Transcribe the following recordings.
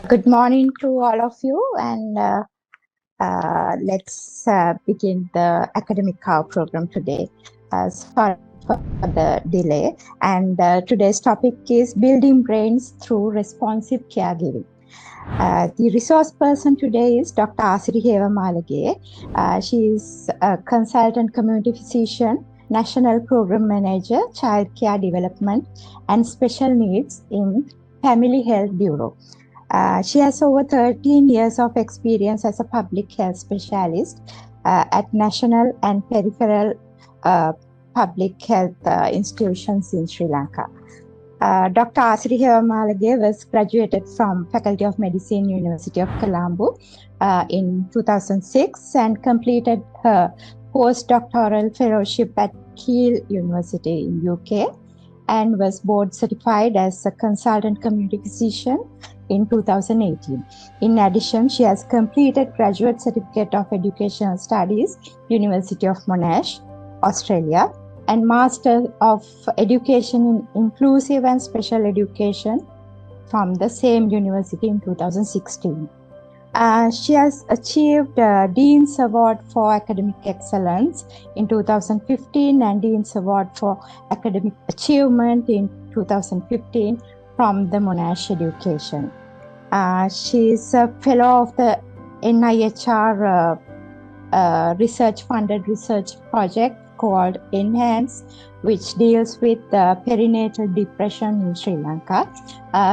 Good morning to all of you, and let's begin the academic hour program today. Sorry for the delay. And today's topic is building brains through responsive caregiving. The resource person today is Dr. Asiri Hewamalage. She is a consultant community physician, national program manager, child care development, and special needs in Family Health Bureau. She has over 13 years of experience as a public health specialist at national and peripheral public health institutions in Sri Lanka. Dr. Asiri Hewamalage was graduated from Faculty of Medicine, University of Colombo in 2006 and completed her postdoctoral fellowship at Keele University in UK and was board certified as a consultant community physician in 2018. In addition, she has completed Graduate Certificate of Educational Studies, University of Monash, Australia, and Master of Education in Inclusive and Special Education from the same university in 2016. She has achieved Dean's Award for Academic Excellence in 2015 and Dean's Award for Academic Achievement in 2015 from the Monash Education. She is a fellow of the NIHR research-funded research project called Enhance, which deals with perinatal depression in Sri Lanka,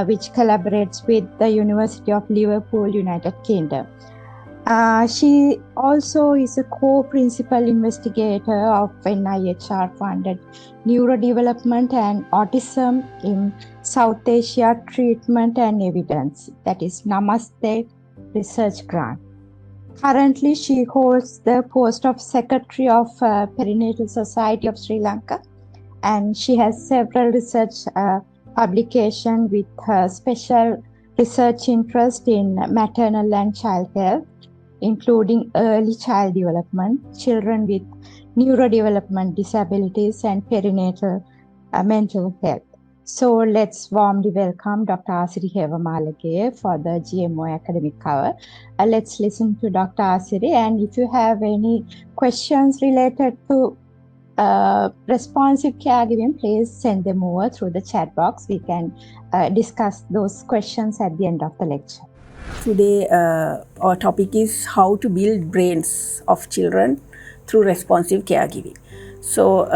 which collaborates with the University of Liverpool, United Kingdom. She also is a co-principal investigator of NIHR-funded neurodevelopment and autism in South Asia Treatment and Evidence, that is Namaste Research Grant. Currently, she holds the post of Secretary of Perinatal Society of Sri Lanka, and she has several research publications with her special research interest in maternal and child health, including early child development, children with neurodevelopment disabilities, and perinatal mental health. So let's warmly welcome Dr. Asiri Hewamalage for the GMO academic hour. Let's listen to Dr. Asiri, and if you have any questions related to responsive caregiving, please send them over through the chat box. We can discuss those questions at the end of the lecture. Today our topic is how to build brains of children through responsive caregiving. So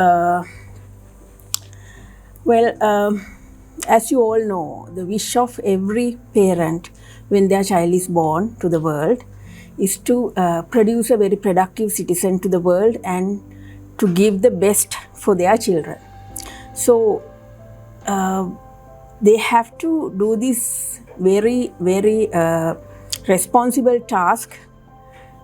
as you all know, the wish of every parent when their child is born to the world is to produce a very productive citizen to the world and to give the best for their children. So they have to do this very responsible task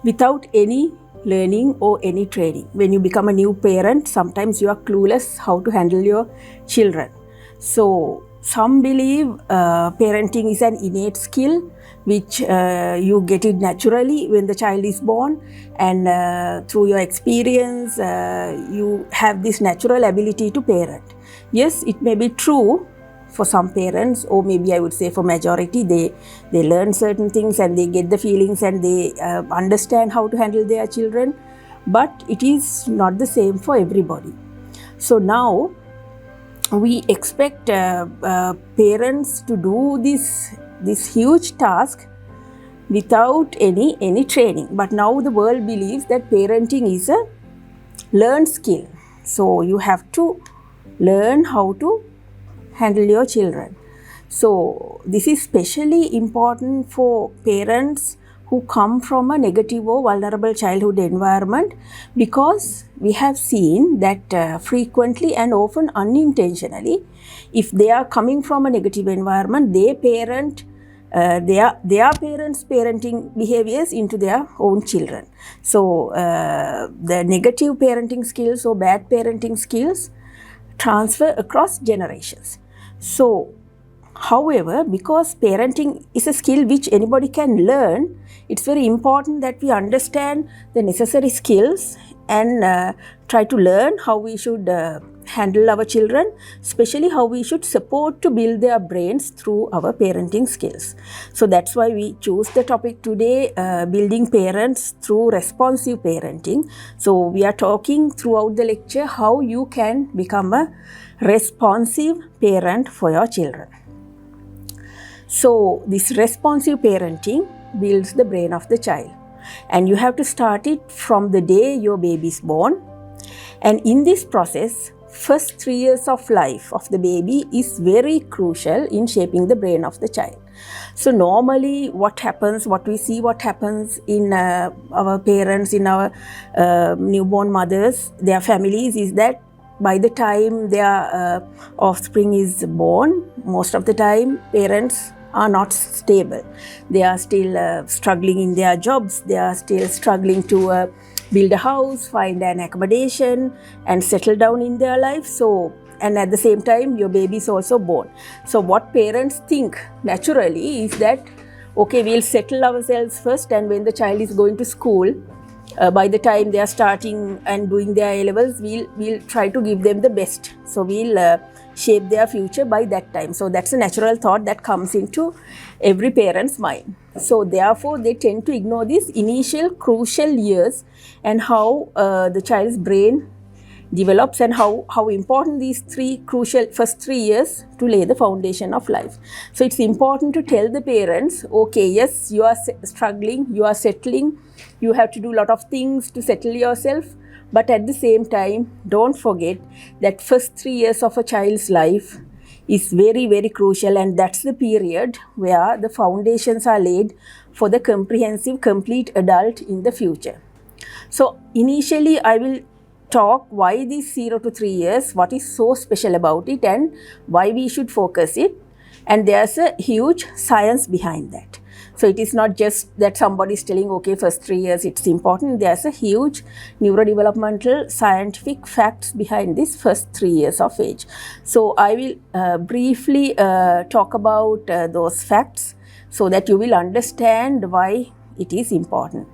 without any learning or any training. When you become a new parent, sometimes you are clueless how to handle your children. So some believe parenting is an innate skill which you get it naturally when the child is born, and through your experience you have this natural ability to parent. Yes, it may be true for some parents, or maybe I would say for majority, they learn certain things and they get the feelings and they understand how to handle their children, but it is not the same for everybody. So now we expect parents to do this huge task without any training, but now the world believes that parenting is a learned skill. So you have to learn how to handle your children. So this is especially important for parents who come from a negative or vulnerable childhood environment, because we have seen that frequently and often unintentionally, if they are coming from a negative environment, they parent their parents' parenting behaviors into their own children. So the negative parenting skills or bad parenting skills transfer across generations. So, however, because parenting is a skill which anybody can learn, it's very important that we understand the necessary skills and try to learn how we should handle our children, especially how we should support to build their brains through our parenting skills. So that's why we choose the topic today, building parents through responsive parenting. So we are talking throughout the lecture how you can become a responsive parent for your children. So this responsive parenting builds the brain of the child, and you have to start it from the day your baby is born. And in this process, first 3 years of life of the baby is very crucial in shaping the brain of the child. So normally what happens in our parents, in our newborn mothers, their families, is that by the time their offspring is born, most of the time parents are not stable. They are still struggling in their jobs. They are still struggling to build a house, find an accommodation, and settle down in their life. So, and at the same time, your baby is also born. So what parents think naturally is that, okay, we'll settle ourselves first, and when the child is going to school, by the time they are starting and doing their A-levels, we'll try to give them the best. So we'll shape their future by that time. So that's a natural thought that comes into every parent's mind. So therefore, they tend to ignore these initial crucial years and how the child's brain develops, and how important these first 3 years to lay the foundation of life. So it's important to tell the parents, okay, yes, you are struggling, you are settling, you have to do a lot of things to settle yourself, but at the same time, don't forget that first 3 years of a child's life is very, very crucial, and that's the period where the foundations are laid for the comprehensive, complete adult in the future. So initially, I will talk why these 0 to 3 years, what is so special about it, and why we should focus it. And there's a huge science behind that. So it is not just that somebody is telling, okay, first 3 years it's important. There's a huge neurodevelopmental scientific facts behind this first 3 years of age. So I will briefly talk about those facts so that you will understand why it is important.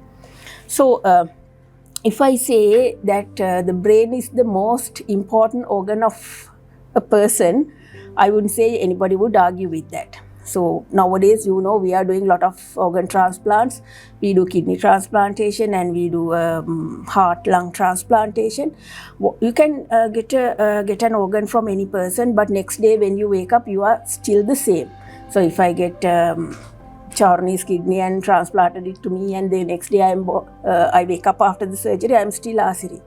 So if I say that the brain is the most important organ of a person, I wouldn't say anybody would argue with that. So nowadays, we are doing a lot of organ transplants. We do kidney transplantation, and we do heart, lung transplantation. You can get an organ from any person, but next day when you wake up, you are still the same. So if I get Charney's kidney and transplanted it to me, and the next day I wake up after the surgery, I am still Asiri.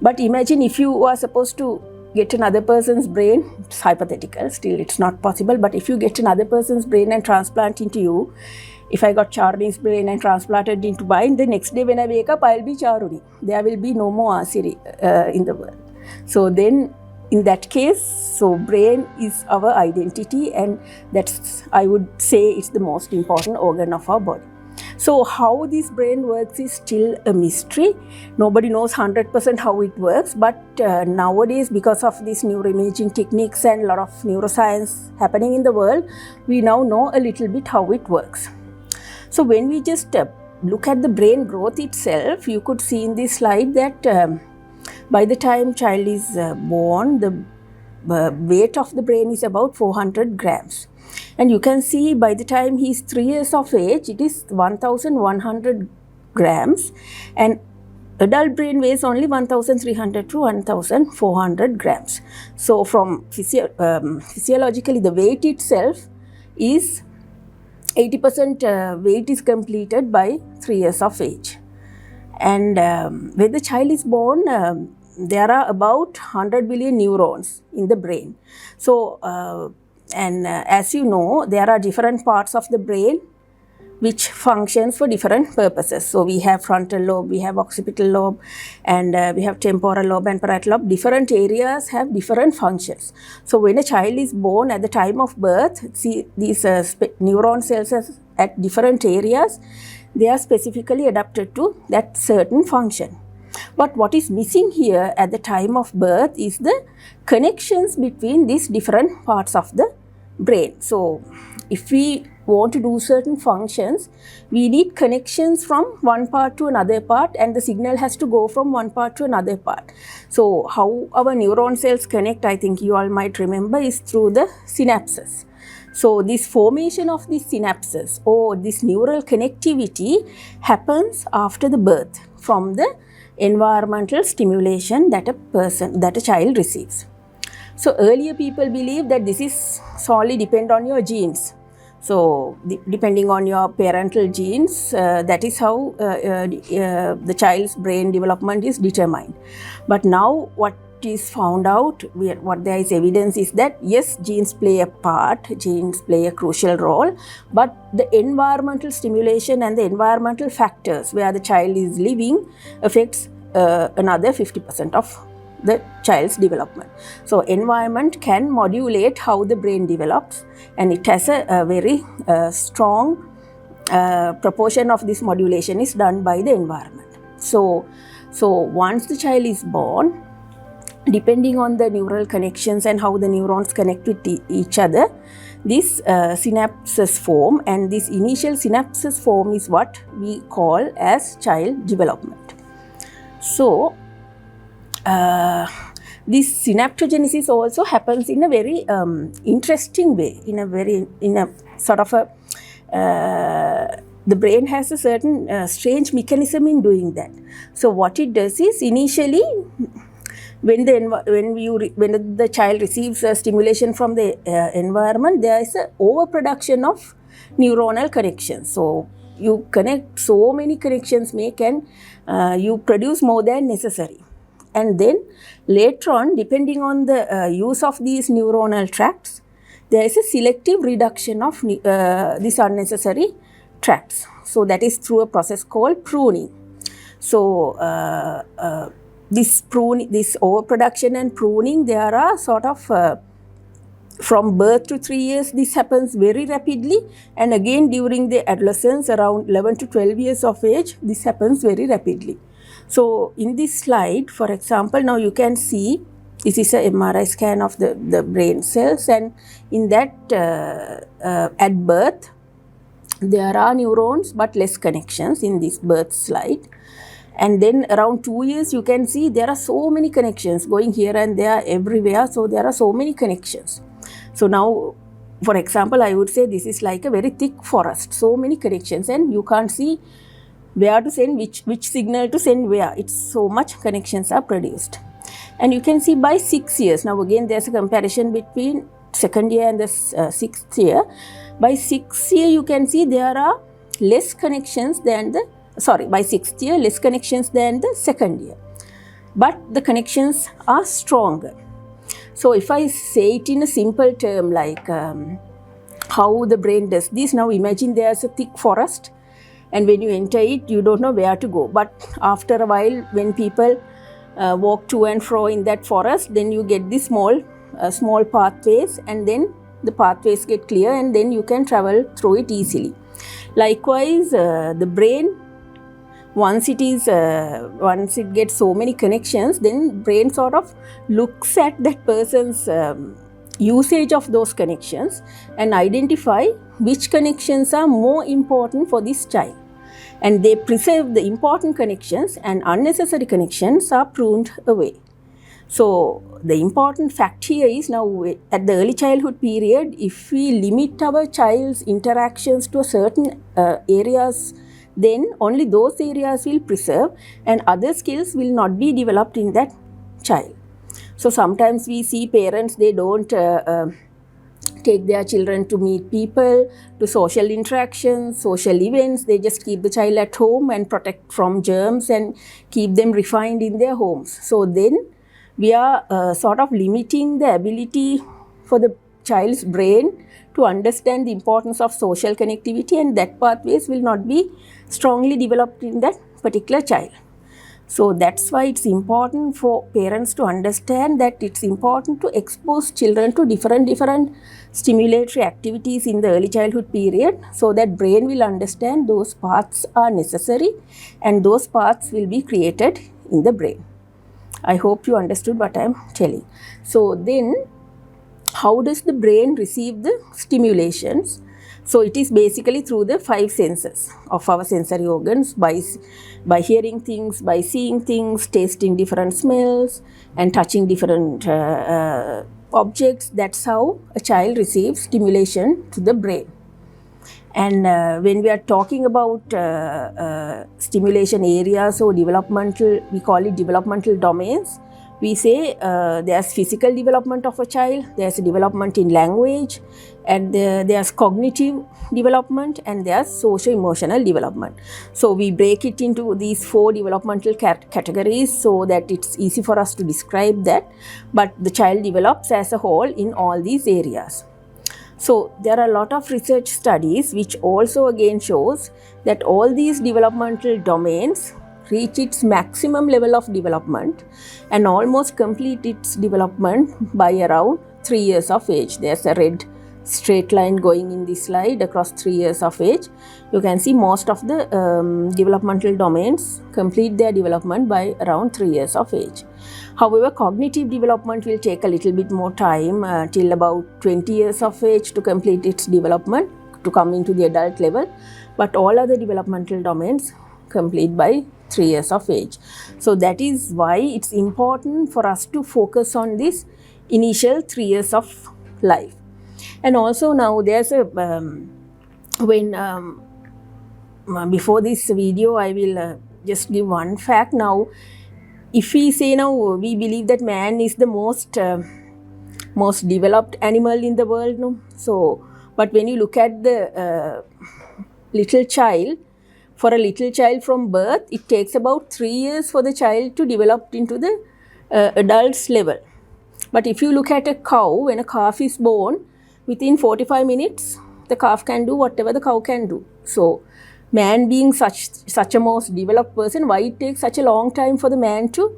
But imagine if you are supposed to get another person's brain, it's hypothetical, still it's not possible, but if you get another person's brain and transplant into you, if I got Charney's brain and transplanted into mine, the next day when I wake up, I'll be Charuni. There will be no more Asiri in the world. So then, in that case, so brain is our identity, and that's, I would say, it's the most important organ of our body. So how this brain works is still a mystery. Nobody knows 100% how it works, but nowadays, because of these neuroimaging techniques and a lot of neuroscience happening in the world, we now know a little bit how it works. So when we just look at the brain growth itself, you could see in this slide that by the time child is born, the weight of the brain is about 400 grams. And you can see by the time he is 3 years of age, it is 1,100 grams. And adult brain weighs only 1,300 to 1,400 grams. So from physiologically, the weight itself is 80% weight is completed by 3 years of age. And when the child is born, there are about 100 billion neurons in the brain. So, as you know, there are different parts of the brain which functions for different purposes. So we have frontal lobe, we have occipital lobe, and we have temporal lobe and parietal lobe. Different areas have different functions. So when a child is born at the time of birth, see these neuron cells at different areas, they are specifically adapted to that certain function. But what is missing here at the time of birth is the connections between these different parts of the brain. So if we want to do certain functions, we need connections from one part to another part, and the signal has to go from one part to another part. So how our neuron cells connect, I think you all might remember, is through the synapses. So this formation of these synapses or this neural connectivity happens after the birth from the environmental stimulation that a child receives. So earlier people believed that this is solely depend on your genes. So depending on your parental genes, that is how the child's brain development is determined. But now what is found out, what there is evidence is that yes, genes play a part, genes play a crucial role, but the environmental stimulation and the environmental factors where the child is living affects another 50% of the child's development. So environment can modulate how the brain develops, and it has a very strong proportion of this modulation is done by the environment. So once the child is born, depending on the neural connections and how the neurons connect with each other, this synapses form, and this initial synapses form is what we call as child development. So this synaptogenesis also happens in a very interesting way, in a sort of a the brain has a certain strange mechanism in doing that. So what it does is, initially when the child receives a stimulation from the environment, there is an overproduction of neuronal connections. So you connect so many connections and you produce more than necessary. And then later on, depending on the use of these neuronal tracts, there is a selective reduction of these unnecessary tracts. So that is through a process called pruning. So this overproduction and pruning, there are sort of from birth to 3 years, this happens very rapidly, and again during the adolescence, around 11 to 12 years of age, this happens very rapidly. So in this slide, for example, now you can see this is a MRI scan of the brain cells, and in that at birth there are neurons but less connections in this birth slide. And then around 2 years, you can see there are so many connections going here and there everywhere. So there are so many connections. So now, for example, I would say this is like a very thick forest, so many connections, and you can't see where to send which signal to send where. It's so much connections are produced. And you can see by 6 years, now again there's a comparison between second year and the 6th year. By 6th year, you can see there are less connections than by 6th year, less connections than the second year. But the connections are stronger. So if I say it in a simple term, like how the brain does this, now imagine there's a thick forest, and when you enter it, you don't know where to go. But after a while, when people walk to and fro in that forest, then you get these small pathways, and then the pathways get clear, and then you can travel through it easily. Likewise, the brain, once it gets so many connections, then brain sort of looks at that person's usage of those connections and identify which connections are more important for this child. And they preserve the important connections, and unnecessary connections are pruned away. So the important fact here is, now at the early childhood period, if we limit our child's interactions to certain areas, then only those areas will preserve and other skills will not be developed in that child. So sometimes we see parents, they don't take their children to meet people, to social interactions, social events. They just keep the child at home and protect from germs and keep them refined in their homes. So then we are sort of limiting the ability for the child's brain to understand the importance of social connectivity, and that pathways will not be strongly developed in that particular child. So that's why it's important for parents to understand that it's important to expose children to different stimulatory activities in the early childhood period, so that brain will understand those paths are necessary and those paths will be created in the brain. I hope you understood what I am telling. So then, how does the brain receive the stimulations? So it is basically through the 5 senses of our sensory organs, by hearing things, by seeing things, tasting different smells, and touching different objects. That's how a child receives stimulation to the brain. And when we are talking about stimulation areas or developmental, we call it developmental domains. We say there's physical development of a child, there's a development in language, and there's cognitive development, and there's socio-emotional development. So we break it into these 4 developmental categories so that it's easy for us to describe that. But the child develops as a whole in all these areas. So there are a lot of research studies which also again shows that all these developmental domains reach its maximum level of development and almost complete its development by around 3 years of age. There's a red straight line going in this slide across 3 years of age. You can see most of the developmental domains complete their development by around 3 years of age. However, cognitive development will take a little bit more time, till about 20 years of age to complete its development, to come into the adult level. But all other developmental domains complete by 3 years of age. So that is why it's important for us to focus on this initial 3 years of life. And also now there's a, before this video I will just give one fact. Now if we say now we believe that man is the most developed animal in the world, no? So but when you look at the little child, for a little child from birth it takes about 3 years for the child to develop into the adult's level. But if you look at a cow, when a calf is born, within 45 minutes the calf can do whatever the cow can do. So man being such a most developed person, why it takes such a long time for the man to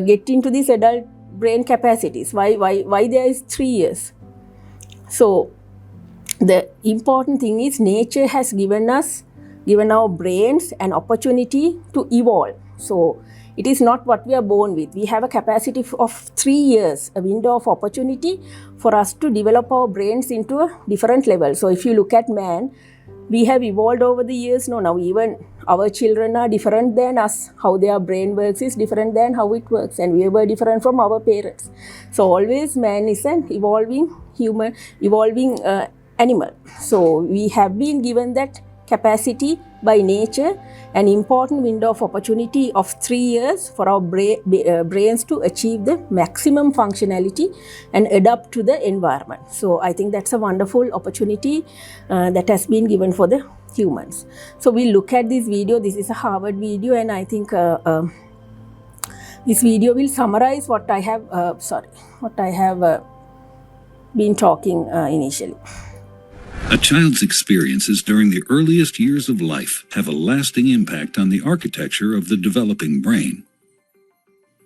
get into these adult brain capacities? Why there is 3 years? So the important thing is nature has given our brains an opportunity to evolve. So it is not what we are born with. We have a capacity of 3 years, a window of opportunity for us to develop our brains into a different level. So if you look at man, we have evolved over the years. Now even our children are different than us. How their brain works is different than how it works, and we were different from our parents. So always man is an evolving animal. So we have been given that capacity by nature, an important window of opportunity of 3 years for our brains to achieve the maximum functionality and adapt to the environment. So I think that's a wonderful opportunity that has been given for the humans. So we look at this video. This is a Harvard video, and I think this video will summarize what I have been talking initially. A child's experiences during the earliest years of life have a lasting impact on the architecture of the developing brain.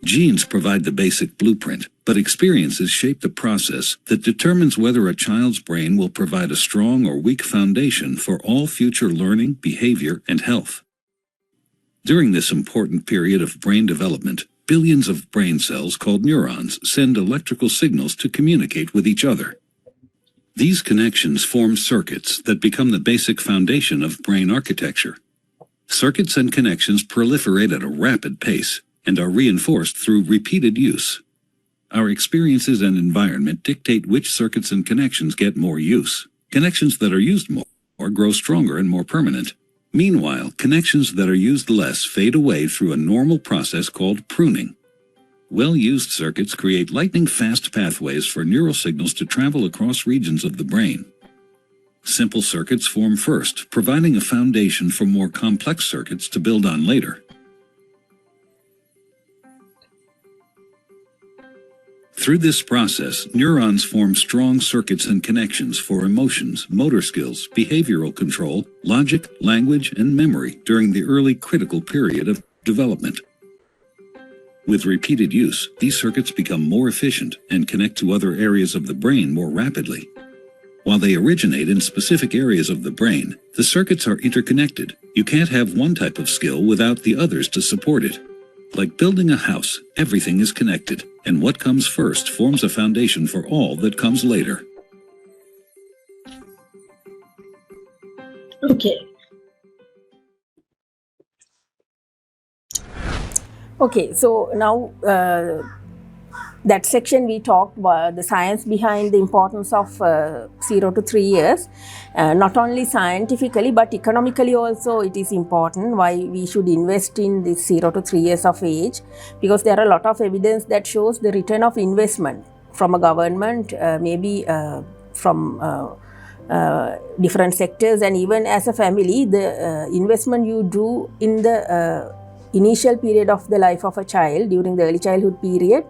Genes provide the basic blueprint, but experiences shape the process that determines whether a child's brain will provide a strong or weak foundation for all future learning, behavior, and health. During this important period of brain development, billions of brain cells called neurons send electrical signals to communicate with each other. These connections form circuits that become the basic foundation of brain architecture. Circuits and connections proliferate at a rapid pace and are reinforced through repeated use. Our experiences and environment dictate which circuits and connections get more use. Connections that are used more grow stronger and more permanent. Meanwhile, connections that are used less fade away through a normal process called pruning. Well-used circuits create lightning-fast pathways for neural signals to travel across regions of the brain. Simple circuits form first, providing a foundation for more complex circuits to build on later. Through this process, neurons form strong circuits and connections for emotions, motor skills, behavioral control, logic, language, and memory during the early critical period of development. With repeated use, these circuits become more efficient and connect to other areas of the brain more rapidly. While they originate in specific areas of the brain, the circuits are interconnected. You can't have one type of skill without the others to support it. Like building a house, everything is connected, and what comes first forms a foundation for all that comes later. Okay. Okay, so now that section we talked about the science behind the importance of 0 to 3 years. Not only scientifically but economically also it is important why we should invest in this 0 to 3 years of age, because there are a lot of evidence that shows the return of investment from a government, maybe from different sectors, and even as a family, the investment you do in the initial period of the life of a child during the early childhood period,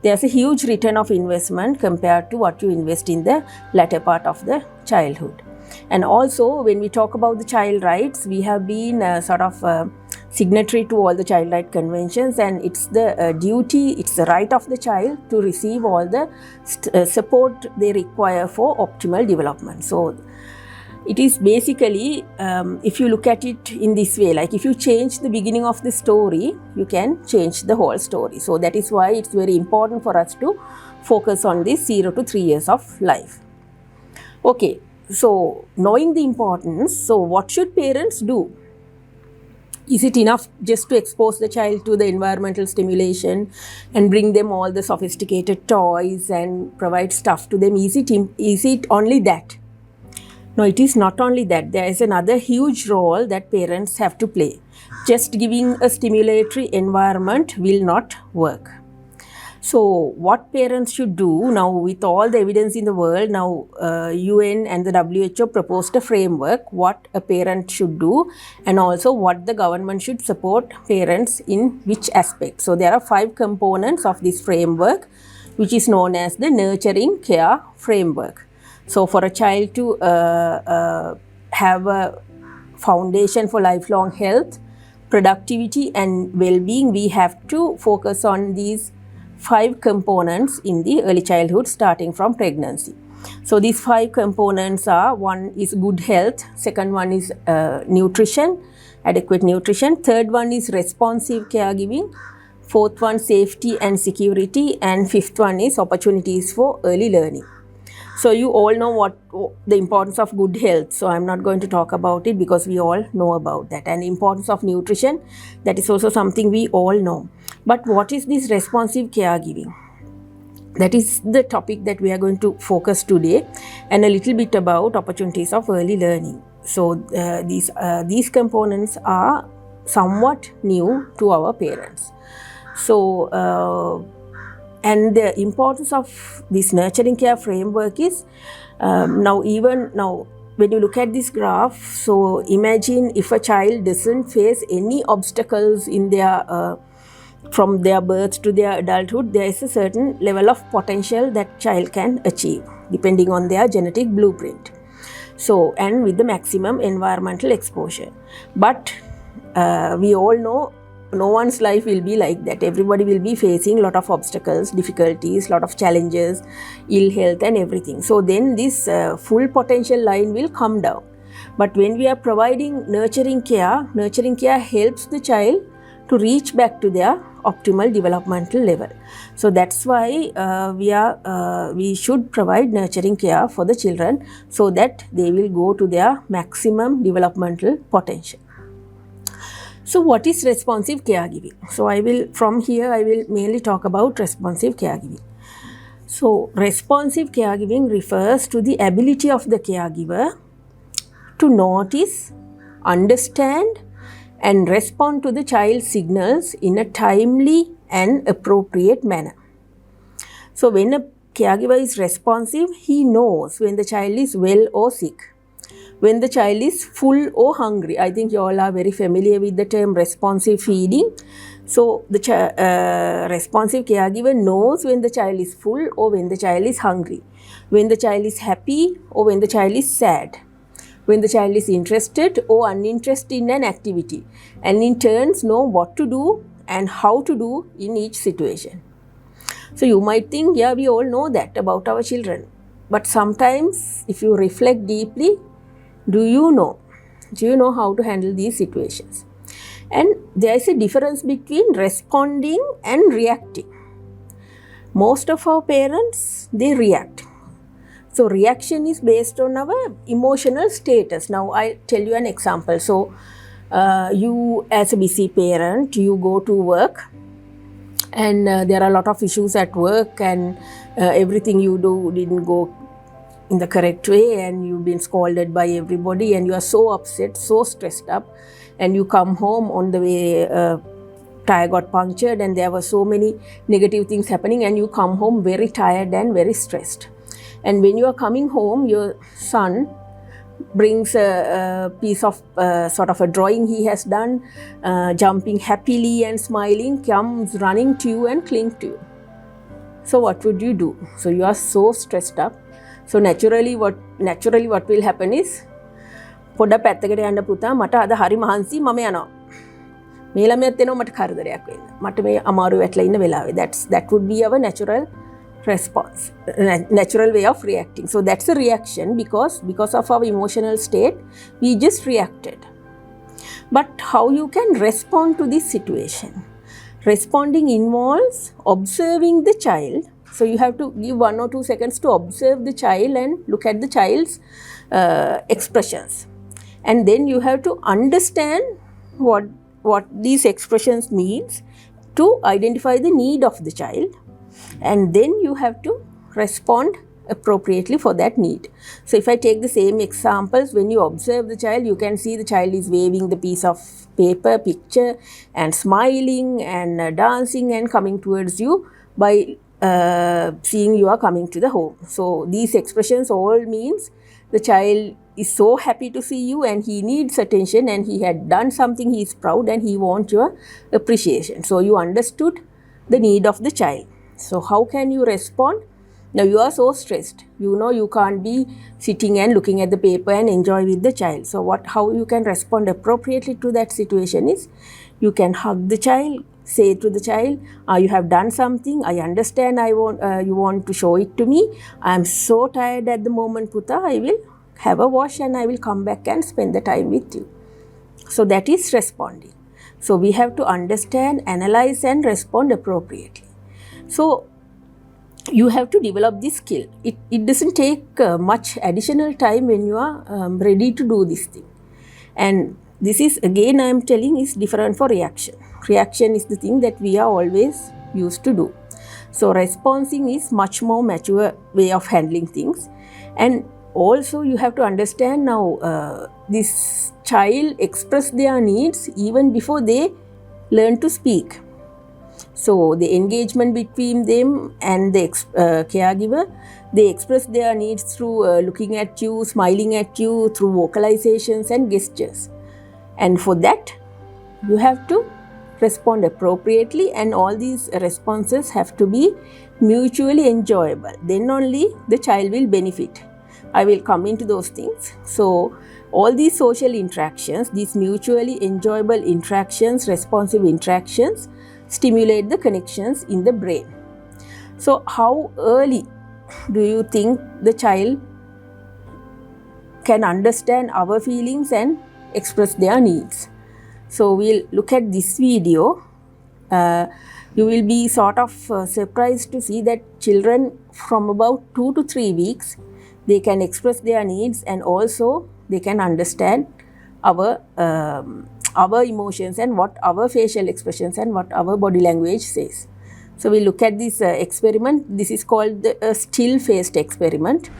there's a huge return of investment compared to what you invest in the latter part of the childhood. And also when we talk about the child rights, we have been sort of signatory to all the child right conventions, and it's the duty, it's the right of the child to receive all the support they require for optimal development. So it is basically, if you look at it in this way, like if you change the beginning of the story, you can change the whole story. So that is why it's very important for us to focus on this 0 to 3 years of life. Okay, so knowing the importance, so what should parents do? Is it enough just to expose the child to the environmental stimulation and bring them all the sophisticated toys and provide stuff to them? Is it only that? No, it is not only that. There is another huge role that parents have to play. Just giving a stimulatory environment will not work. So what parents should do now, with all the evidence in the world, now UN and the WHO proposed a framework what a parent should do, and also what the government should support parents in which aspect. So there are 5 components of this framework, which is known as the nurturing care framework. So for a child to have a foundation for lifelong health, productivity and well-being, we have to focus on these 5 components in the early childhood starting from pregnancy. So these 5 components are: one is good health, second one is nutrition, adequate nutrition, third one is responsive caregiving, fourth one safety and security, and fifth one is opportunities for early learning. So you all know what the importance of good health, so I'm not going to talk about it because we all know about that. And importance of nutrition, that is also something we all know. But what is this responsive caregiving? That is the topic that we are going to focus today, and a little bit about opportunities of early learning. So these components are somewhat new to our parents. So and the importance of this nurturing care framework is now when you look at this graph, so imagine if a child doesn't face any obstacles in their from their birth to their adulthood, there is a certain level of potential that child can achieve depending on their genetic blueprint. So, and with the maximum environmental exposure. But we all know no one's life will be like that. Everybody will be facing a lot of obstacles, difficulties, lot of challenges, ill health and everything. So then this full potential line will come down. But when we are providing nurturing care helps the child to reach back to their optimal developmental level. So that's why we should provide nurturing care for the children so that they will go to their maximum developmental potential. So what is responsive caregiving? So from here I will mainly talk about responsive caregiving. So responsive caregiving refers to the ability of the caregiver to notice, understand and respond to the child's signals in a timely and appropriate manner. So when a caregiver is responsive, he knows when the child is well or sick, when the child is full or hungry. I think you all are very familiar with the term responsive feeding. So the responsive caregiver knows when the child is full or when the child is hungry, when the child is happy or when the child is sad, when the child is interested or uninterested in an activity, and in turns know what to do and how to do in each situation. So you might think, yeah, we all know that about our children. But sometimes if you reflect deeply, do you know how to handle these situations? And there is a difference between responding and reacting. Most of our parents, they react. So reaction is based on our emotional status. Now I'll tell you an example. So you as a busy parent, you go to work, and there are a lot of issues at work, and everything you do didn't go in the correct way, and you've been scolded by everybody, and you are so upset, so stressed up, and you come home. On the way, tire got punctured, and there were so many negative things happening, and you come home very tired and very stressed. And when you are coming home, your son brings a piece of sort of a drawing he has done, jumping happily and smiling, comes running to you and cling to you. So what would you do? So you are so stressed up. So naturally what will happen is, පොඩ පැත්තකට යන්න පුතා, මට අද හරි මහන්සි, මම යනවා. මේ ළමයාත් එනවා මට කරදරයක් වෙන්න. මට මේ අමාරු වැටලා ඉන්න වෙලාවේ. That would be our natural response, natural way of reacting. So that's a reaction because of our emotional state, we just reacted. But how you can respond to this situation? Responding involves observing the child. So you have to give 1 or 2 seconds to observe the child and look at the child's expressions. And then you have to understand what these expressions means to identify the need of the child. And then you have to respond appropriately for that need. So if I take the same examples, when you observe the child, you can see the child is waving the piece of paper, picture, and smiling and dancing and coming towards you by seeing you are coming to the home. So these expressions all means the child is so happy to see you, and he needs attention, and he had done something, he is proud, and he wants your appreciation. So you understood the need of the child. So how can you respond? Now you are so stressed. You know you can't be sitting and looking at the paper and enjoy with the child. So how you can respond appropriately to that situation is, you can hug the child, say to the child, you have done something, I understand, you want to show it to me. I am so tired at the moment, Puta, I will have a wash and I will come back and spend the time with you. So that is responding. So we have to understand, analyze and respond appropriately. So you have to develop this skill. It doesn't take much additional time when you are ready to do this thing. And this is, again, I am telling, is different for reaction. Reaction is the thing that we are always used to do. So responding is much more mature way of handling things. And also you have to understand now, this child express their needs even before they learn to speak. So the engagement between them and the caregiver, they express their needs through looking at you, smiling at you, through vocalizations and gestures. And for that, you have to respond appropriately, and all these responses have to be mutually enjoyable. Then only the child will benefit. I will come into those things. So all these social interactions, these mutually enjoyable interactions, responsive interactions, stimulate the connections in the brain. So how early do you think the child can understand our feelings and express their needs? So we'll look at this video. You will be sort of surprised to see that children from about 2 to 3 weeks, they can express their needs, and also they can understand our emotions and what our facial expressions and what our body language says. So we look at this experiment. This is called the still-faced experiment.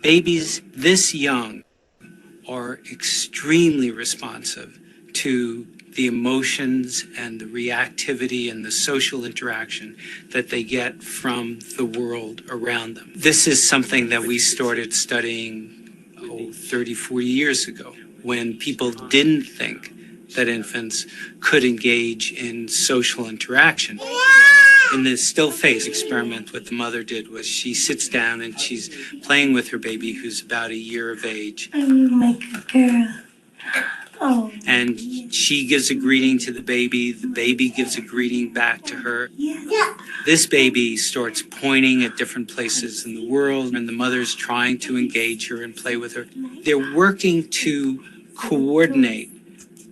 Babies this young are extremely responsive to the emotions and the reactivity and the social interaction that they get from the world around them. This is something that we started studying 30, 40 years ago, when people didn't think that infants could engage in social interaction. In the still face experiment, what the mother did was she sits down and she's playing with her baby, who's about a year of age. I'm like a girl. Oh. And she gives a greeting to the baby gives a greeting back to her. Yeah. This baby starts pointing at different places in the world, and the mother's trying to engage her and play with her. They're working to coordinate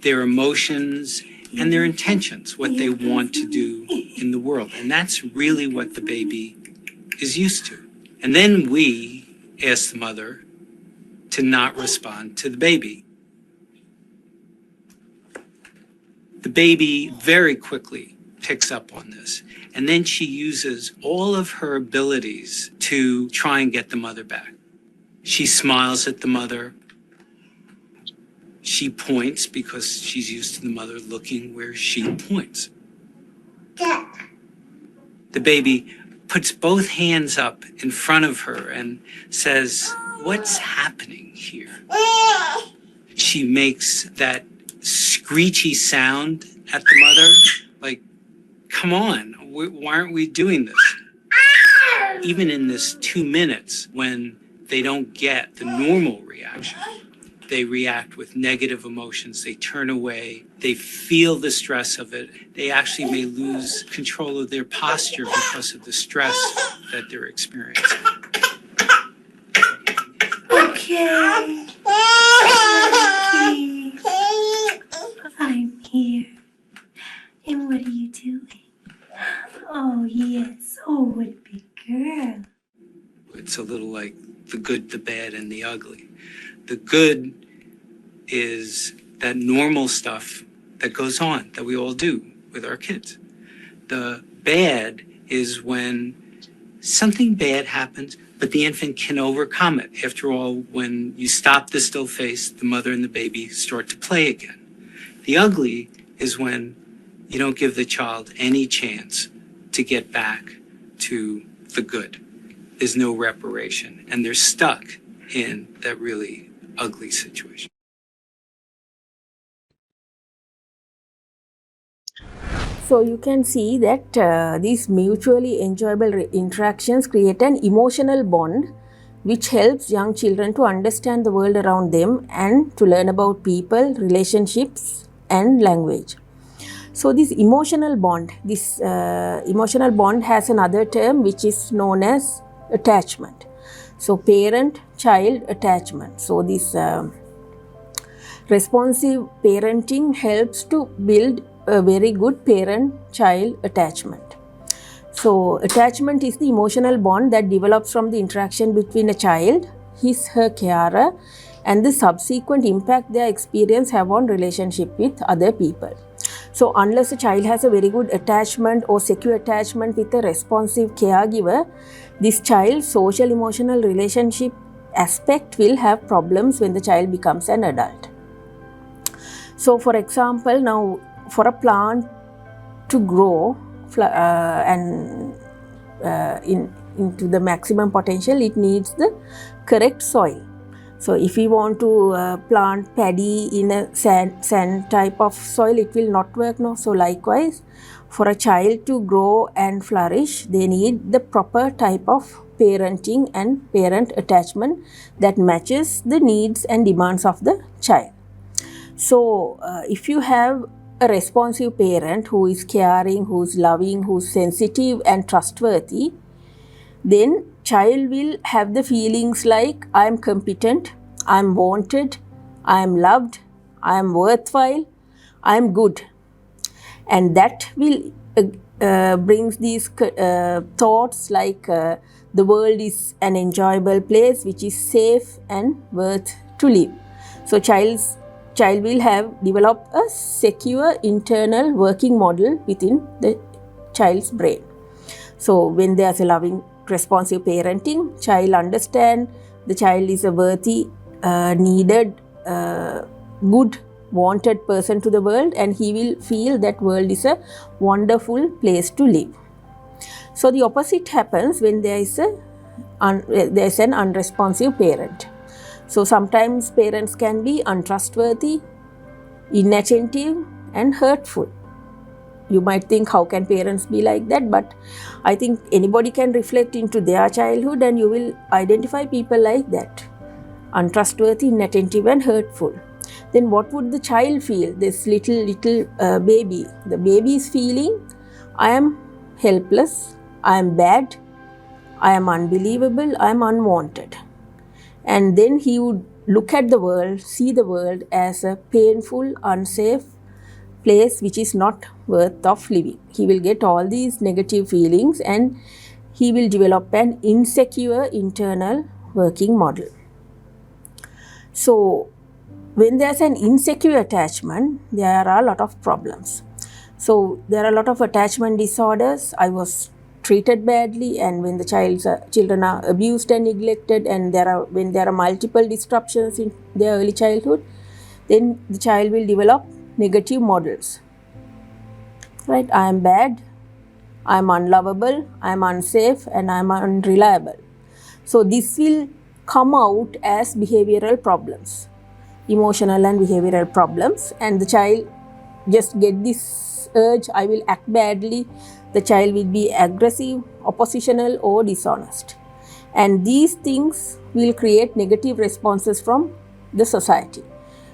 their emotions and their intentions, what they want to do in the world. And that's really what the baby is used to. And then we asks the mother to not respond to the baby. The baby very quickly picks up on this, and then she uses all of her abilities to try and get the mother back. She smiles at the mother. She points because she's used to the mother looking where she points. The baby puts both hands up in front of her and says, "What's happening here?" She makes that screechy sound at the mother, like, "Come on, why aren't we doing this?" Even in this 2 minutes, when they don't get the normal reaction, they react with negative emotions. They turn away. They feel the stress of it. They actually may lose control of their posture because of the stress that they're experiencing. Okay. I'm here. And what are you doing? Oh, yes. Oh, what a big girl. It's a little like the good, the bad, and the ugly. The good is that normal stuff that goes on, that we all do with our kids. The bad is when something bad happens, but the infant can overcome it. After all, when you stop the still face, the mother and the baby start to play again. The ugly is when you don't give the child any chance to get back to the good. There's no reparation, and they're stuck in that really ugly situation. So you can see that these mutually enjoyable interactions create an emotional bond which helps young children to understand the world around them and to learn about people, relationships and language. So this emotional bond has another term which is known as attachment. So parent-child attachment. So this responsive parenting helps to build a very good parent-child attachment. So attachment is the emotional bond that develops from the interaction between a child, her carer, and the subsequent impact their experience have on relationship with other people. So unless a child has a very good attachment or secure attachment with a responsive caregiver, this child's social emotional relationship aspect will have problems when the child becomes an adult. So for example, now for a plant to grow into the maximum potential, it needs the correct soil. So if we want to plant paddy in a sand type of soil, it will not work. No. So likewise, for a child to grow and flourish, they need the proper type of parenting and parent attachment that matches the needs and demands of the child. So if you have a responsive parent who is caring, who is loving, who is sensitive and trustworthy, then child will have the feelings like I am competent, I am wanted, I am loved, I am worthwhile, I am good. And that will brings these thoughts like the world is an enjoyable place which is safe and worth to live. So child will develop a secure internal working model within the child's brain. So when there's a loving, responsive parenting, child understand the child is a worthy, needed, good, wanted person to the world, and he will feel that world is a wonderful place to live. So the opposite happens when there is an unresponsive parent. So sometimes parents can be untrustworthy, inattentive and hurtful. You might think, how can parents be like that? But I think anybody can reflect into their childhood and you will identify people like that. Untrustworthy, inattentive and hurtful. Then what would the child feel? This little baby. The baby is feeling, I am helpless, I am bad, I am unbelievable, I am unwanted. And then he would look at the world, see the world as a painful, unsafe place which is not worth of living. He will get all these negative feelings and he will develop an insecure internal working model. So when there's an insecure attachment, there are a lot of problems. So there are a lot of attachment disorders. I was treated badly, and when the children are abused and neglected, and when there are multiple disruptions in their early childhood, then the child will develop negative models. Right? I am bad, I am unlovable, I am unsafe, and I am unreliable. So this will come out as behavioral problems, emotional and behavioral problems, and the child just get this urge, I will act badly. The child will be aggressive, oppositional, or dishonest. And these things will create negative responses from the society.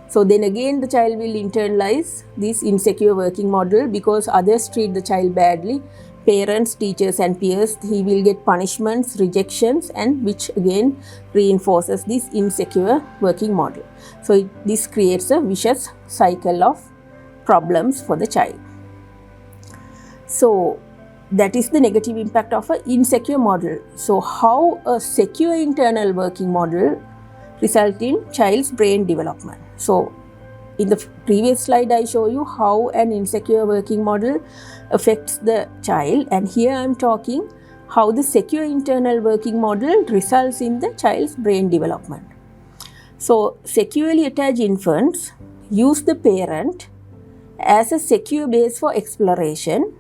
So then again the child will internalize this insecure working model because others treat the child badly, parents, teachers and peers. He will get punishments, rejections, and which again reinforces this insecure working model. So this creates a vicious cycle of problems for the child. So that is the negative impact of an insecure model. So how a secure internal working model result in child's brain development. So in the previous slide I show you how an insecure working model affects the child, and here I am talking how the secure internal working model results in the child's brain development. So securely attached infants use the parent as a secure base for exploration,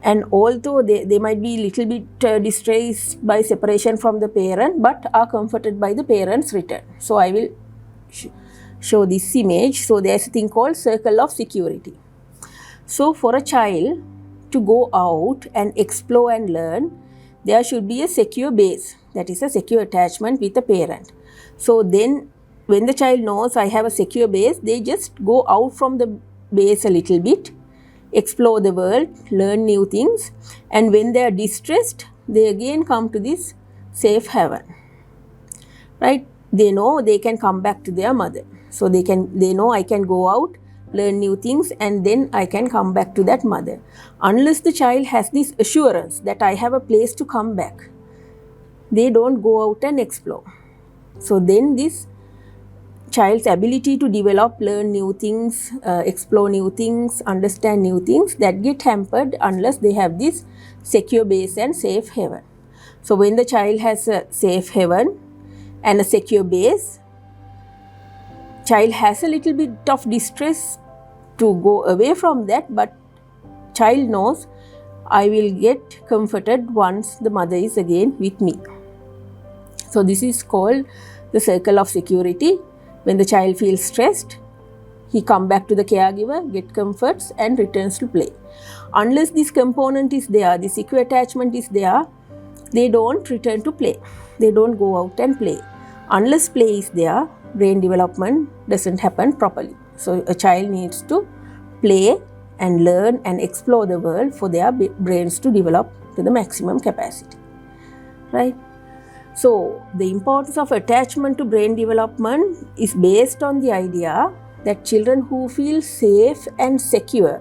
and although they might be a little bit distressed by separation from the parent, but are comforted by the parent's return. So I will show this image. So there's a thing called circle of security. So for a child to go out and explore and learn, there should be a secure base, that is a secure attachment with the parent. So then when the child knows I have a secure base, they just go out from the base a little bit, explore the world, learn new things, and when they are distressed, they again come to this safe haven. Right? They know they can come back to their mother. So they know I can go out, learn new things, and then I can come back to that mother. Unless the child has this assurance that I have a place to come back, they don't go out and explore. So then this child's ability to develop, learn new things, explore new things, understand new things, that get hampered unless they have this secure base and safe haven. So when the child has a safe haven and a secure base, child has a little bit of distress to go away from that, but child knows I will get comforted once the mother is again with me. So this is called the circle of security. When the child feels stressed, he comes back to the caregiver, get comforts, and returns to play. Unless this component is there, the secure attachment is there, they don't return to play. They don't go out and play. Unless play is there, brain development doesn't happen properly. So a child needs to play and learn and explore the world for their brains to develop to the maximum capacity. Right? So the importance of attachment to brain development is based on the idea that children who feel safe and secure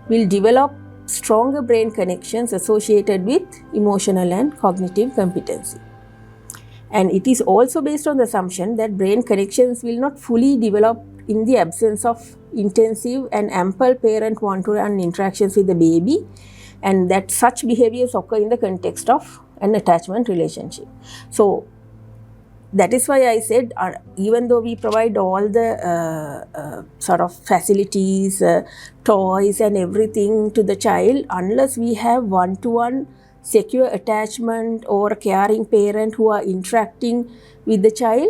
will develop stronger brain connections associated with emotional and cognitive competency. And it is also based on the assumption that brain connections will not fully develop in the absence of intensive and ample parent one-to-one interactions with the baby, and that such behaviors occur in the context of an attachment relationship. So that is why I said even though we provide all the sort of facilities, toys and everything to the child, unless we have one-to-one secure attachment or a caring parent who are interacting with the child,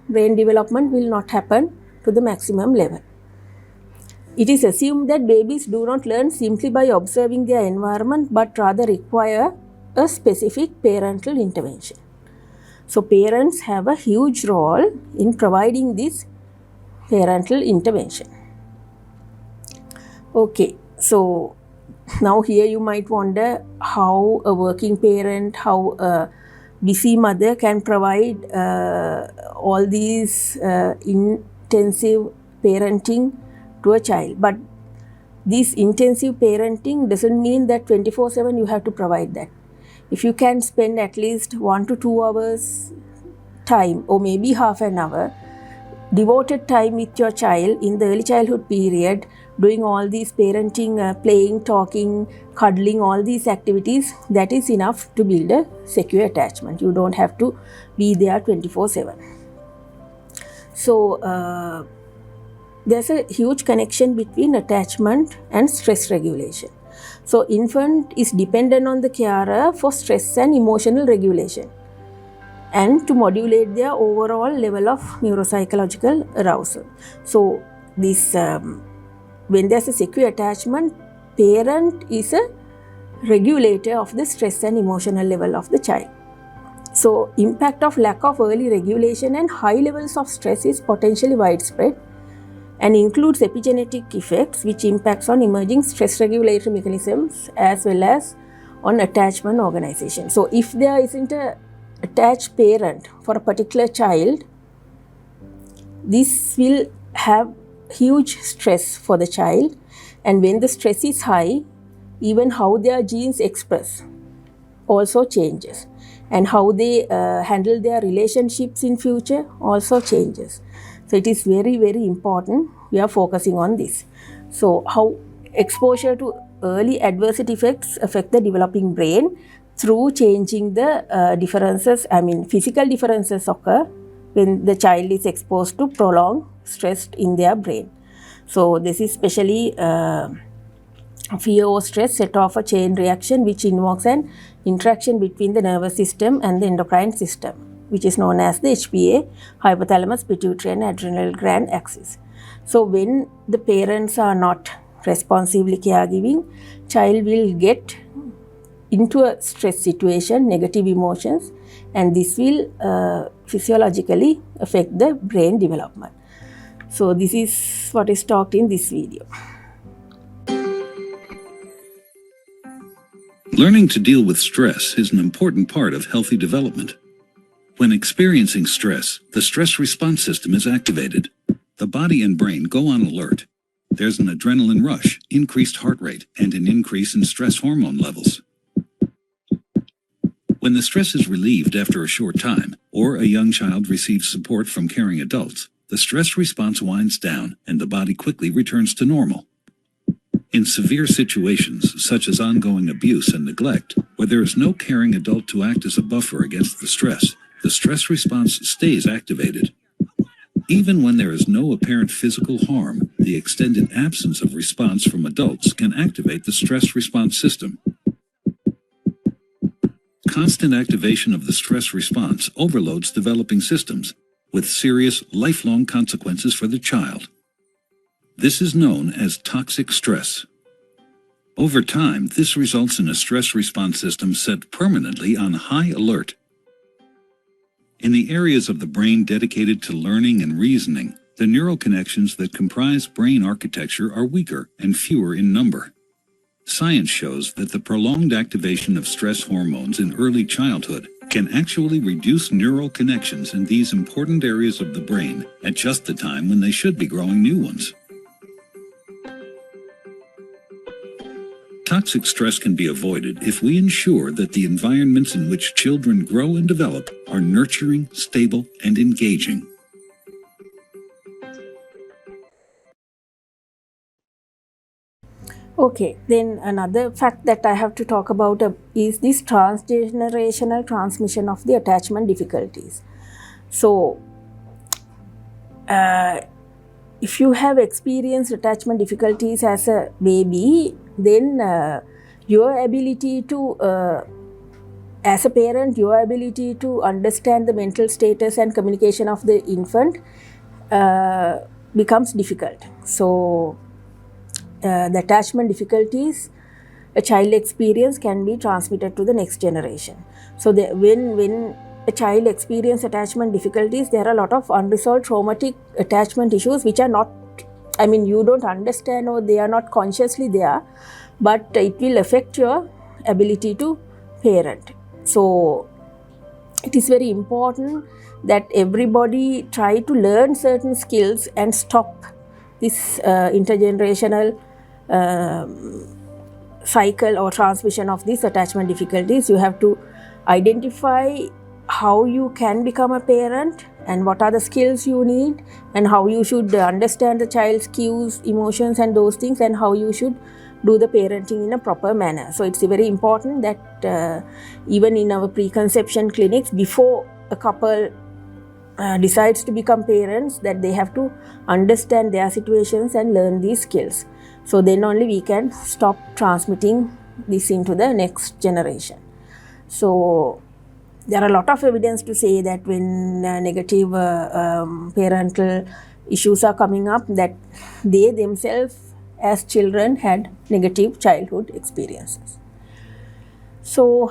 brain development will not happen to the maximum level. It is assumed that babies do not learn simply by observing their environment, but rather require a specific parental intervention. So parents have a huge role in providing this parental intervention. Okay, so now here you might wonder how a working parent, how a busy mother can provide all these intensive parenting to a child. But this intensive parenting doesn't mean that 24/7 you have to provide that. If you can spend at least 1 to 2 hours time or maybe half an hour, devoted time with your child in the early childhood period, doing all these parenting, playing, talking, cuddling, all these activities, that is enough to build a secure attachment. You don't have to be there 24/7. So there's a huge connection between attachment and stress regulation. So infant is dependent on the carer for stress and emotional regulation and to modulate their overall level of neuropsychological arousal. So this when there's a secure attachment, parent is a regulator of the stress and emotional level of the child. So impact of lack of early regulation and high levels of stress is potentially widespread and includes epigenetic effects which impacts on emerging stress regulatory mechanisms as well as on attachment organization. So if there isn't a attached parent for a particular child, this will have huge stress for the child, and when the stress is high, even how their genes express also changes, and how they handle their relationships in future also changes. So it is very, very important we are focusing on this. So how exposure to early adversity effects affect the developing brain through changing the differences, physical differences occur when the child is exposed to prolonged stress in their brain. So this is especially fear or stress set off a chain reaction which invokes an interaction between the nervous system and the endocrine system, which is known as the HPA, hypothalamus, pituitary and adrenal gland axis. So when the parents are not responsively caregiving, child will get into a stress situation, negative emotions, and this will physiologically affect the brain development. So this is what is talked in this video. Learning to deal with stress is an important part of healthy development. When experiencing stress, the stress response system is activated. The body and brain go on alert. There's an adrenaline rush, increased heart rate, and an increase in stress hormone levels. When the stress is relieved after a short time, or a young child receives support from caring adults, the stress response winds down and the body quickly returns to normal. In severe situations, such as ongoing abuse and neglect, where there is no caring adult to act as a buffer against the stress response stays activated. Even when there is no apparent physical harm, the extended absence of response from adults can activate the stress response system. Constant activation of the stress response overloads developing systems, with serious, lifelong consequences for the child. This is known as toxic stress. Over time, this results in a stress response system set permanently on high alert. In the areas of the brain dedicated to learning and reasoning, the neural connections that comprise brain architecture are weaker and fewer in number. Science shows that the prolonged activation of stress hormones in early childhood can actually reduce neural connections in these important areas of the brain at just the time when they should be growing new ones. Toxic stress can be avoided if we ensure that the environments in which children grow and develop are nurturing, stable, and engaging. Okay, then another fact that I have to talk about is this transgenerational transmission of the attachment difficulties. So, if you have experienced attachment difficulties as a baby, then your ability to, as a parent, your ability to understand the mental status and communication of the infant becomes difficult. So, the attachment difficulties a child experience can be transmitted to the next generation. So when a child experiences attachment difficulties, there are a lot of unresolved traumatic attachment issues which are not, you don't understand or they are not consciously there, but it will affect your ability to parent. So it is very important that everybody try to learn certain skills and stop this intergenerational cycle or transmission of these attachment difficulties. You have to identify how you can become a parent and what are the skills you need and how you should understand the child's cues, emotions and those things, and how you should do the parenting in a proper manner. So it's very important that even in our preconception clinics, before a couple decides to become parents, that they have to understand their situations and learn these skills. So then only we can stop transmitting this into the next generation. So there are a lot of evidence to say that when negative parental issues are coming up, that they themselves as children had negative childhood experiences. So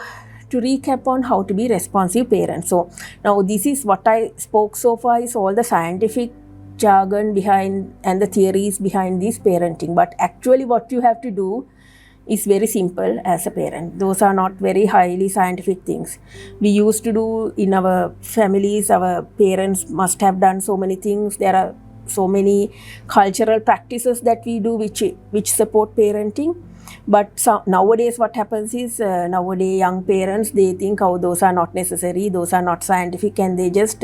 to recap on how to be responsive parents. So now this is what I spoke so far is all the scientific jargon behind and the theories behind this parenting. But actually what you have to do is very simple as a parent. Those are not very highly scientific things. We used to do in our families, our parents must have done so many things. There are so many cultural practices that we do which support parenting. But nowadays what happens is, nowadays young parents, they think, oh, those are not necessary, those are not scientific, and they just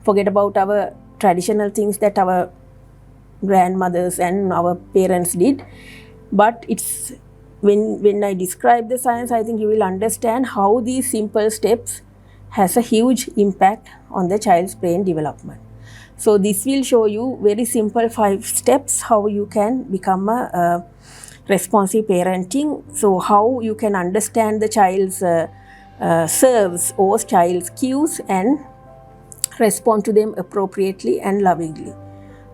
forget about our traditional things that our grandmothers and our parents did. But it's when I describe the science, I think you will understand how these simple steps has a huge impact on the child's brain development. So this will show you very simple 5 steps how you can become a responsive parenting. So how you can understand the child's serves or child's cues and respond to them appropriately and lovingly.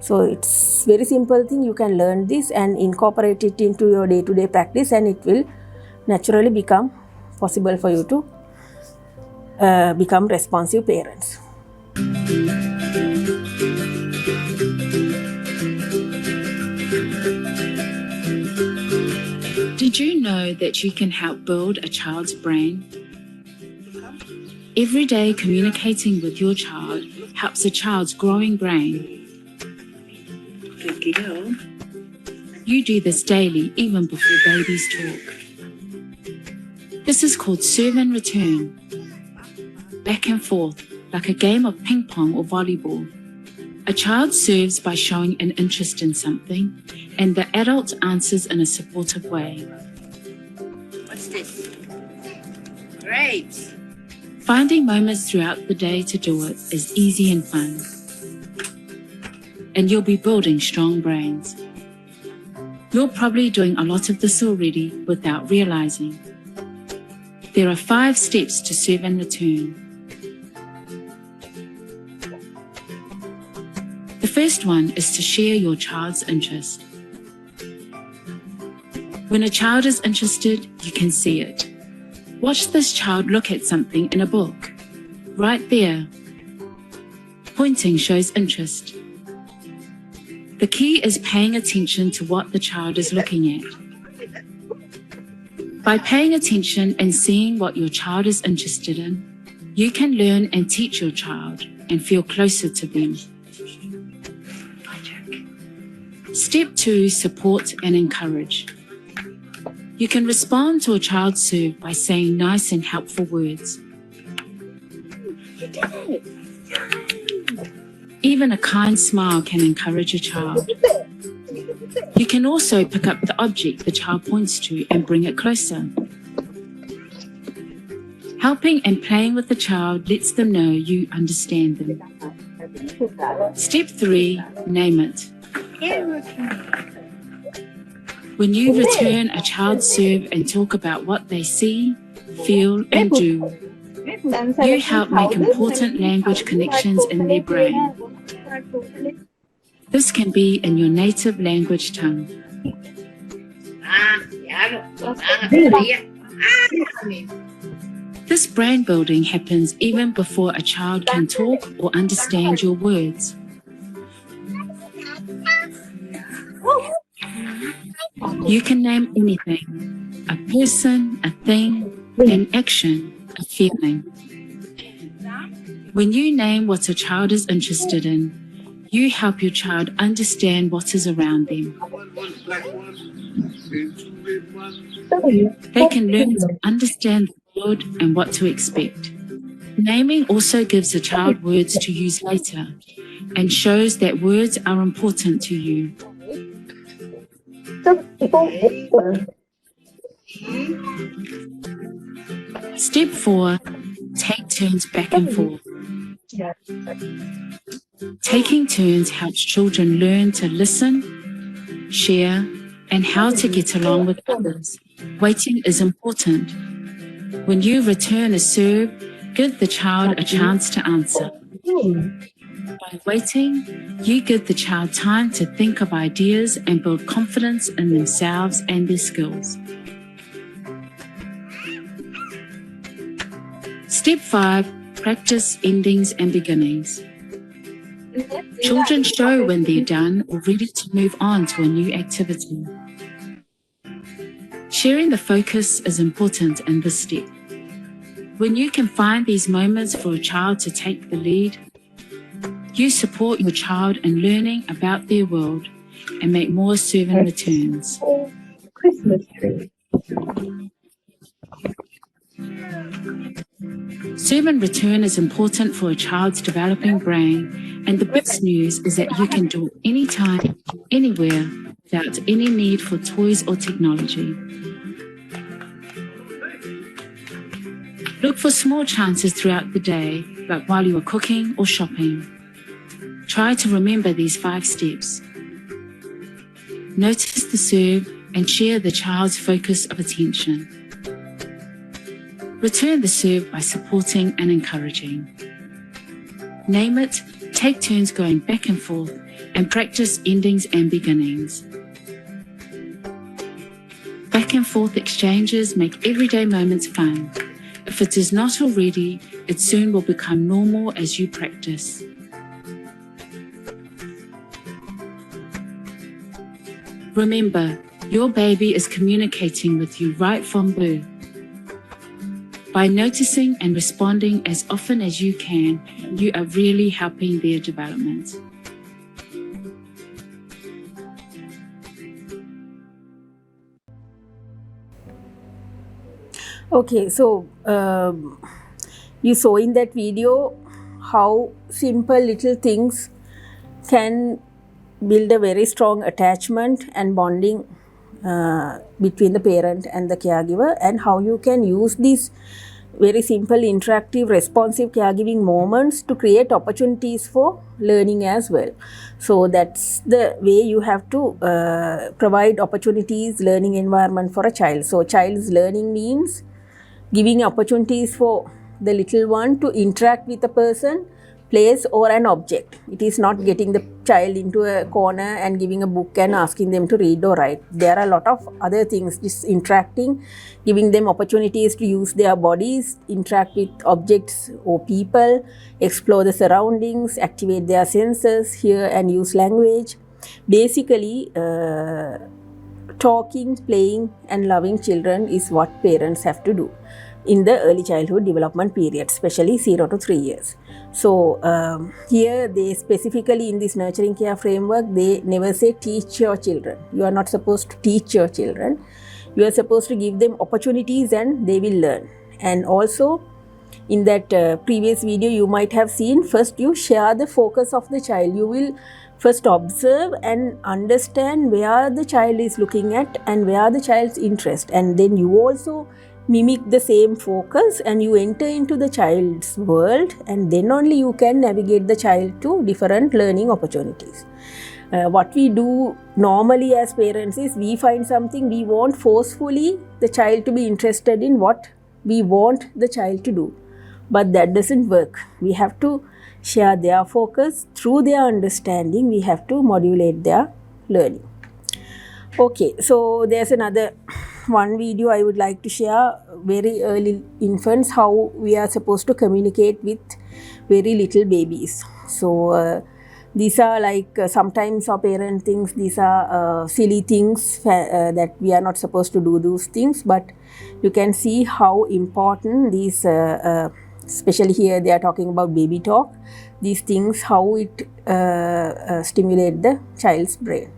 So it's very simple thing. You can learn this and incorporate it into your day-to-day practice, and it will naturally become possible for you to become responsive parents. Did you know that you can help build a child's brain? Every day communicating with your child helps a child's growing brain. Good girl. You do this daily, even before babies talk. This is called serve and return. Back and forth, like a game of ping pong or volleyball. A child serves by showing an interest in something, and the adult answers in a supportive way. What's this? Grapes. Finding moments throughout the day to do it is easy and fun. And you'll be building strong brains. You're probably doing a lot of this already without realizing. There are 5 steps to serve and return. The first one is to share your child's interest. When a child is interested, you can see it. Watch this child look at something in a book. Right there. Pointing shows interest. The key is paying attention to what the child is looking at. By paying attention and seeing what your child is interested in, you can learn and teach your child and feel closer to them. Step 2, support and encourage. You can respond to a child's serve by saying nice and helpful words. Even a kind smile can encourage a child. You can also pick up the object the child points to and bring it closer. Helping and playing with the child lets them know you understand them. Step 3, name it. When you return a child's serve and talk about what they see, feel, and do, you help make important language connections in their brain. This can be in your native language tongue. This brain building happens even before a child can talk or understand your words. You can name anything, a person, a thing, an action, a feeling. When you name what a child is interested in, you help your child understand what is around them. They can learn to understand the world and what to expect. Naming also gives the child words to use later and shows that words are important to you. Step 4, take turns back and forth. Taking turns helps children learn to listen, share, and how to get along with others. Waiting is important. When you return a serve, give the child a chance to answer. By waiting, you give the child time to think of ideas and build confidence in themselves and their skills. Step 5, practice endings and beginnings. Children show when they're done or ready to move on to a new activity. Sharing the focus is important in this step. When you can find these moments for a child to take the lead, you support your child in learning about their world and make more servant returns. Christmas tree. Servant return is important for a child's developing brain, and the best news is that you can do it anytime, anywhere, without any need for toys or technology. Look for small chances throughout the day, like while you are cooking or shopping. Try to remember these 5 steps. Notice the serve and share the child's focus of attention. Return the serve by supporting and encouraging. Name it, take turns going back and forth, and practice endings and beginnings. Back and forth exchanges make everyday moments fun. If it is not already, it soon will become normal as you practice. Remember, your baby is communicating with you right from birth. By noticing and responding as often as you can, you are really helping their development. Okay, so you saw in that video how simple little things can build a very strong attachment and bonding between the parent and the caregiver, and how you can use these very simple, interactive, responsive caregiving moments to create opportunities for learning as well. So that's the way you have to provide opportunities, learning environment for a child. So child's learning means giving opportunities for the little one to interact with a person, place, or an object. It is not getting the child into a corner and giving a book and asking them to read or write. There are a lot of other things, just interacting, giving them opportunities to use their bodies, interact with objects or people, explore the surroundings, activate their senses, hear and use language. Basically, talking, playing and loving children is what parents have to do in the early childhood development period, especially 0 to 3 years. So here they specifically in this nurturing care framework, they never say teach your children. You are not supposed to teach your children. You are supposed to give them opportunities and they will learn. And also in that previous video you might have seen, first you share the focus of the child. You will first observe and understand where the child is looking at and where the child's interest, and then you also mimic the same focus and you enter into the child's world, and then only you can navigate the child to different learning opportunities. What we do normally as parents is we find something, we want forcefully the child to be interested in what we want the child to do. But that doesn't work. We have to share their focus through their understanding. We have to modulate their learning. Okay, so there's another one video I would like to share. Very early infants, how we are supposed to communicate with very little babies. So these are like sometimes our parent thinks these are silly things that we are not supposed to do those things, but you can see how important these especially here they are talking about baby talk, these things, how it stimulate the child's brain.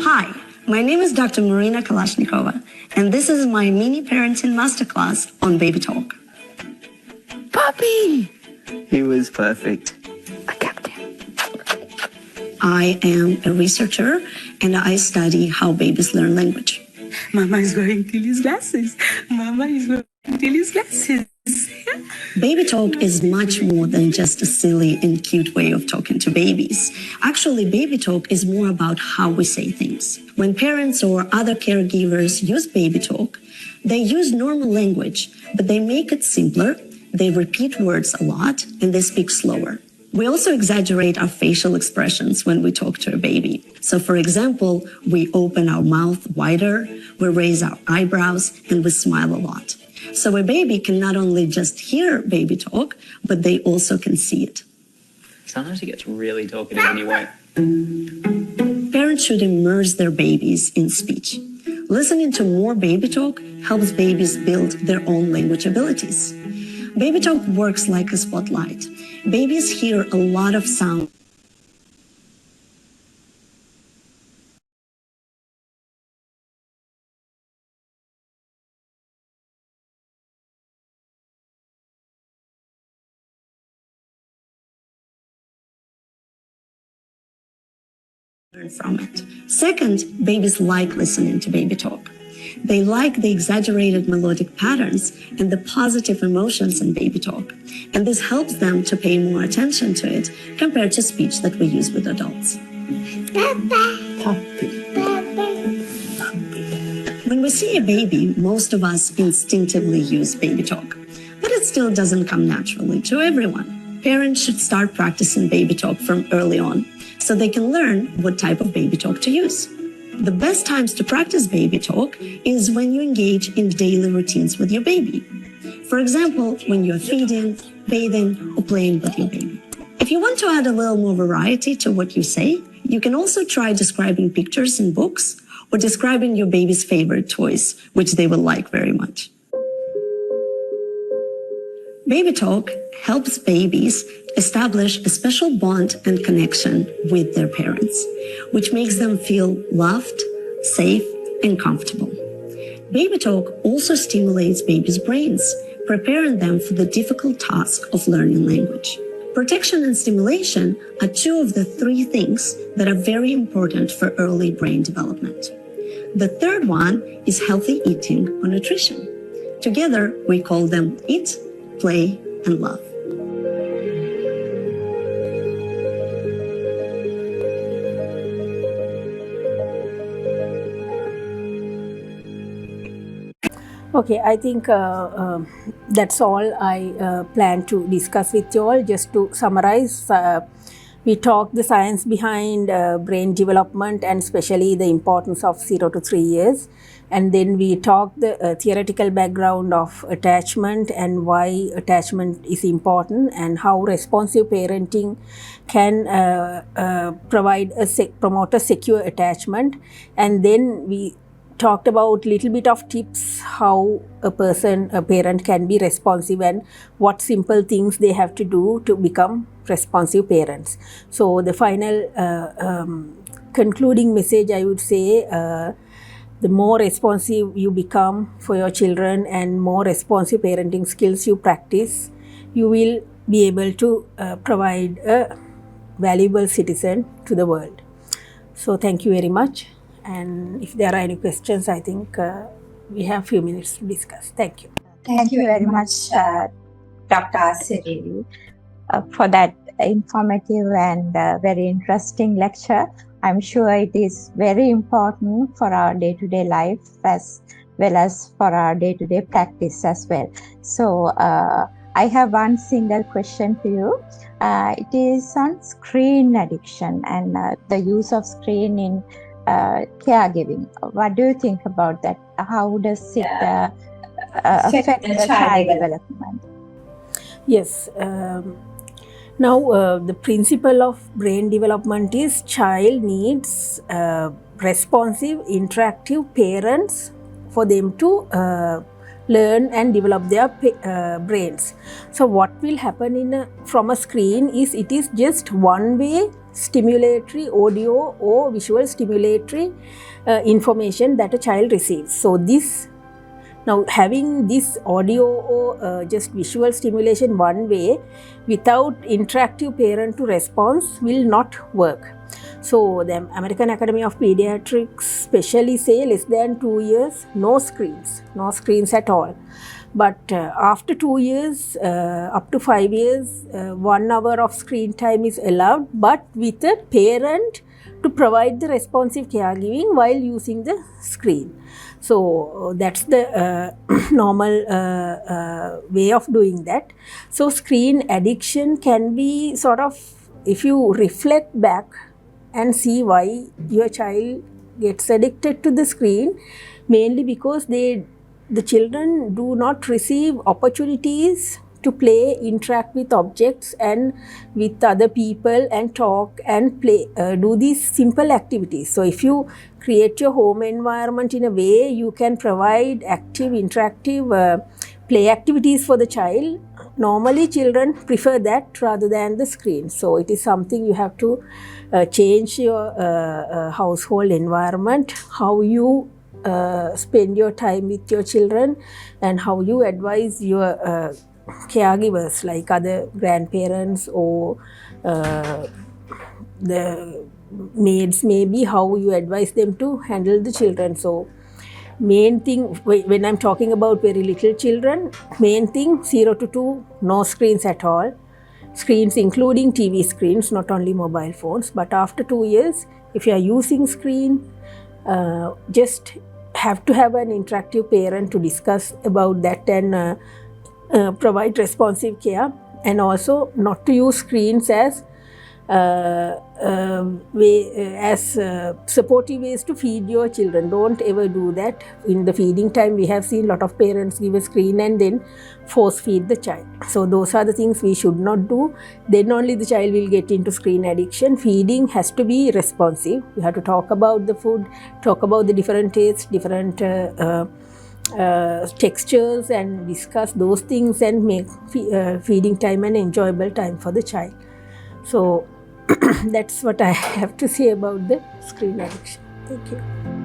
Hi, My name is Dr. Marina Kalashnikova, and this is my mini parenting masterclass on baby talk. Puppy! He was perfect. I kept him. I am a researcher, and I study how babies learn language. Mama is wearing Tilly's glasses. Mama is wearing Tilly's glasses. Baby talk is much more than just a silly and cute way of talking to babies. Actually, baby talk is more about how we say things. When parents or other caregivers use baby talk, they use normal language, but they make it simpler, they repeat words a lot, and they speak slower. We also exaggerate our facial expressions when we talk to a baby. So, for example, we open our mouth wider, we raise our eyebrows, and we smile a lot. So a baby can not only just hear baby talk, but they also can see it. Sometimes he gets really talkative and you won't. Parents should immerse their babies in speech. Listening to more baby talk helps babies build their own language abilities. Baby talk works like a spotlight. Babies hear a lot of sound. Learn from it. Second, babies like listening to baby talk. They like the exaggerated melodic patterns and the positive emotions in baby talk. And this helps them to pay more attention to it compared to speech that we use with adults. When we see a baby, most of us instinctively use baby talk, but it still doesn't come naturally to everyone. Parents should start practicing baby talk from early on, so they can learn what type of baby talk to use. The best times to practice baby talk is when you engage in daily routines with your baby. For example, when you're feeding, bathing, or playing with your baby. If you want to add a little more variety to what you say, you can also try describing pictures in books or describing your baby's favorite toys, which they will like very much. Baby talk helps babies establish a special bond and connection with their parents, which makes them feel loved, safe, and comfortable. Baby talk also stimulates babies' brains, preparing them for the difficult task of learning language. Protection and stimulation are two of the three things that are very important for early brain development. The third one is healthy eating or nutrition. Together, we call them eat, play, and love. Okay, I think that's all I plan to discuss with you all. Just to summarize, we talked the science behind brain development and especially the importance of 0 to 3 years. And then we talked the theoretical background of attachment and why attachment is important and how responsive parenting can promote a secure attachment. And then we talked about little bit of tips how a parent can be responsive and what simple things they have to do to become responsive parents. So the final concluding message I would say, the more responsive you become for your children and more responsive parenting skills you practice, you will be able to provide a valuable citizen to the world. So thank you very much. And if there are any questions, I think we have a few minutes to discuss. Thank you. Thank you very much, Dr. Asiri, for that informative and very interesting lecture. I'm sure it is very important for our day-to-day life as well as for our day-to-day practice as well. So I have one single question to you. It is on screen addiction and the use of screen in caregiving. What do you think about that? How does it affect the child development? Yes. Now, the principle of brain development is child needs responsive, interactive parents for them to learn and develop their brains. So what will happen from a screen is it is just one way stimulatory audio or visual stimulatory information that a child receives. So this now having this audio or just visual stimulation one way without interactive parent to response will not work. So the American Academy of Pediatrics specially say less than 2 years, no screens at all. But after 2 years, up to 5 years, 1 hour of screen time is allowed, but with a parent to provide the responsive caregiving while using the screen. So that's the normal way of doing that. So screen addiction can be sort of, if you reflect back and see why your child gets addicted to the screen, mainly because the children do not receive opportunities to play, interact with objects and with other people and talk and play, do these simple activities. So if you create your home environment in a way you can provide active, interactive play activities for the child, normally children prefer that rather than the screen. So it is something you have to change your household environment, how you spend your time with your children and how you advise your caregivers like other grandparents or the maids, maybe how you advise them to handle the children. So main thing, when I'm talking about very little children, main thing 0 to 2, no screens at all. Screens including TV screens, not only mobile phones. But after 2 years, if you are using screen, just have to have an interactive parent to discuss about that and provide responsive care, and also not to use screens as supportive ways to feed your children. Don't ever do that. In the feeding time, we have seen a lot of parents give a screen and then force feed the child. So those are the things we should not do. Then only the child will get into screen addiction. Feeding has to be responsive. We have to talk about the food, talk about the different tastes, different textures, and discuss those things and make feeding time an enjoyable time for the child. So that's what I have to say about the screen addiction. Thank you.